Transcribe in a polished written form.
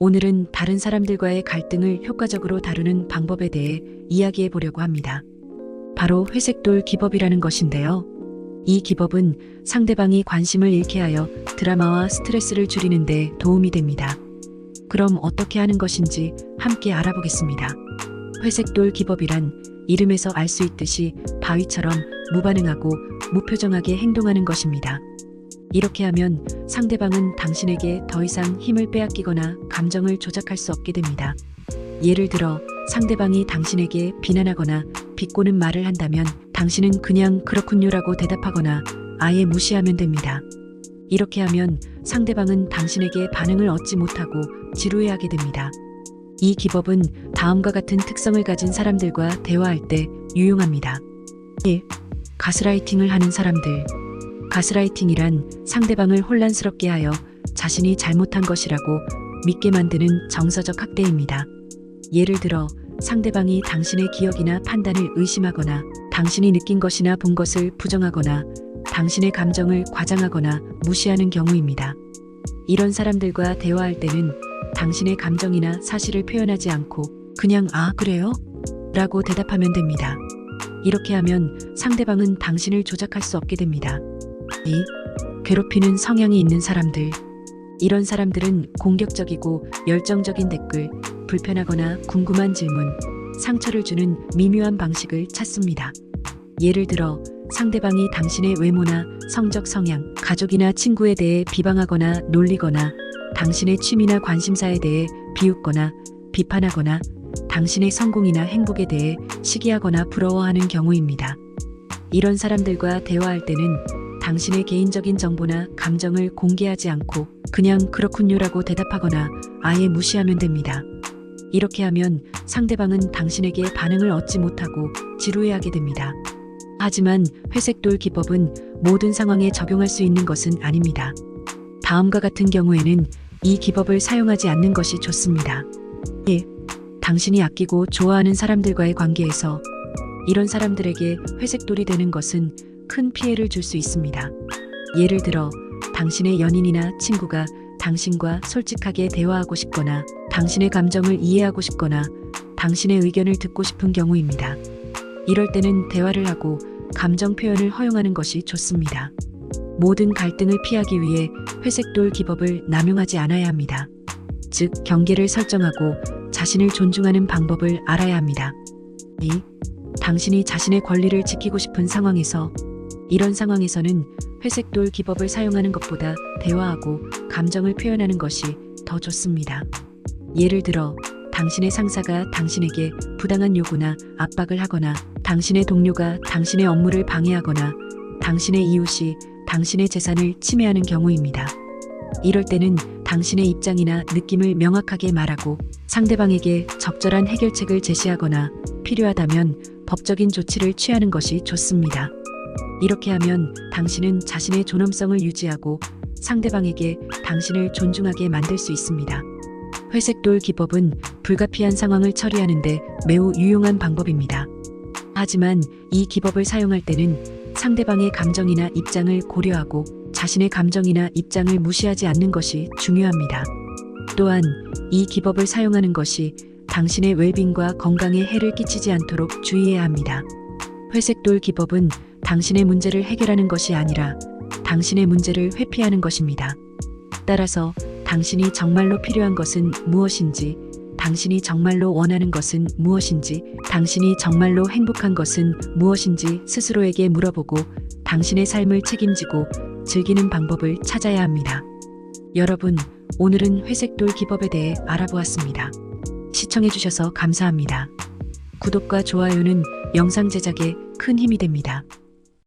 오늘은 다른 사람들과의 갈등을 효과적으로 다루는 방법에 대해 이야기해 보려고 합니다. 바로 회색돌 기법이라는 것인데요. 이 기법은 상대방이 관심을 잃게 하여 드라마와 스트레스를 줄이는 데 도움이 됩니다. 그럼 어떻게 하는 것인지 함께 알아보겠습니다. 회색돌 기법이란 이름에서 알 수 있듯이 바위처럼 무반응하고 무표정하게 행동하는 것입니다. 이렇게 하면 상대방은 당신에게 더 이상 힘을 빼앗기거나 감정을 조작할 수 없게 됩니다. 예를 들어 상대방이 당신에게 비난하거나 비꼬는 말을 한다면 당신은 그냥 그렇군요라고 대답하거나 아예 무시하면 됩니다. 이렇게 하면 상대방은 당신에게 반응을 얻지 못하고 지루해하게 됩니다. 이 기법은 다음과 같은 특성을 가진 사람들과 대화할 때 유용합니다. 1. 가스라이팅을 하는 사람들. 가스라이팅이란 상대방을 혼란스럽게 하여 자신이 잘못한 것이라고 믿게 만드는 정서적 학대입니다. 예를 들어 상대방이 당신의 기억이나 판단을 의심하거나 당신이 느낀 것이나 본 것을 부정하거나 당신의 감정을 과장하거나 무시하는 경우입니다. 이런 사람들과 대화할 때는 당신의 감정이나 사실을 표현하지 않고 그냥 "아, 그래요?" 라고 대답하면 됩니다. 이렇게 하면 상대방은 당신을 조작할 수 없게 됩니다. 2. 괴롭히는 성향이 있는 사람들. 이런 사람들은 공격적이고 열정적인 댓글, 불편하거나 궁금한 질문, 상처를 주는 미묘한 방식을 찾습니다. 예를 들어 상대방이 당신의 외모나 성적 성향, 가족이나 친구에 대해 비방하거나 놀리거나 당신의 취미나 관심사에 대해 비웃거나 비판하거나 당신의 성공이나 행복에 대해 시기하거나 부러워하는 경우입니다. 이런 사람들과 대화할 때는 당신의 개인적인 정보나 감정을 공개하지 않고 그냥 "그렇군요라고 대답하거나 아예 무시하면 됩니다. 이렇게 하면 상대방은 당신에게 반응을 얻지 못하고 지루해하게 됩니다. 하지만 회색돌 기법은 모든 상황에 적용할 수 있는 것은 아닙니다. 다음과 같은 경우에는 이 기법을 사용하지 않는 것이 좋습니다. 1. 당신이 아끼고 좋아하는 사람들과의 관계에서. 이런 사람들에게 회색돌이 되는 것은 큰 피해를 줄 수 있습니다. 예를 들어 당신의 연인이나 친구가 당신과 솔직하게 대화하고 싶거나 당신의 감정을 이해하고 싶거나 당신의 의견을 듣고 싶은 경우입니다. 이럴 때는 대화를 하고 감정 표현을 허용하는 것이 좋습니다. 모든 갈등을 피하기 위해 회색돌 기법을 남용하지 않아야 합니다. 즉, 경계를 설정하고 자신을 존중하는 방법을 알아야 합니다. 2. 당신이 자신의 권리를 지키고 싶은 상황에서. 이런 상황에서는 회색돌 기법을 사용하는 것보다 대화하고 감정을 표현하는 것이 더 좋습니다. 예를 들어 당신의 상사가 당신에게 부당한 요구나 압박을 하거나 당신의 동료가 당신의 업무를 방해하거나 당신의 이웃이 당신의 재산을 침해하는 경우입니다. 이럴 때는 당신의 입장이나 느낌을 명확하게 말하고 상대방에게 적절한 해결책을 제시하거나 필요하다면 법적인 조치를 취하는 것이 좋습니다. 이렇게 하면 당신은 자신의 존엄성을 유지하고 상대방에게 당신을 존중하게 만들 수 있습니다. 회색돌 기법은 불가피한 상황을 처리하는 데 매우 유용한 방법입니다. 하지만 이 기법을 사용할 때는 상대방의 감정이나 입장을 고려하고 자신의 감정이나 입장을 무시하지 않는 것이 중요합니다. 또한 이 기법을 사용하는 것이 당신의 웰빙과 건강에 해를 끼치지 않도록 주의해야 합니다. 회색돌 기법은 당신의 문제를 해결하는 것이 아니라 당신의 문제를 회피하는 것입니다. 따라서 당신이 정말로 필요한 것은 무엇인지, 당신이 정말로 원하는 것은 무엇인지, 당신이 정말로 행복한 것은 무엇인지 스스로에게 물어보고 당신의 삶을 책임지고 즐기는 방법을 찾아야 합니다. 여러분, 오늘은 회색돌 기법에 대해 알아보았습니다. 시청해주셔서 감사합니다. 구독과 좋아요는 영상 제작에 큰 힘이 됩니다.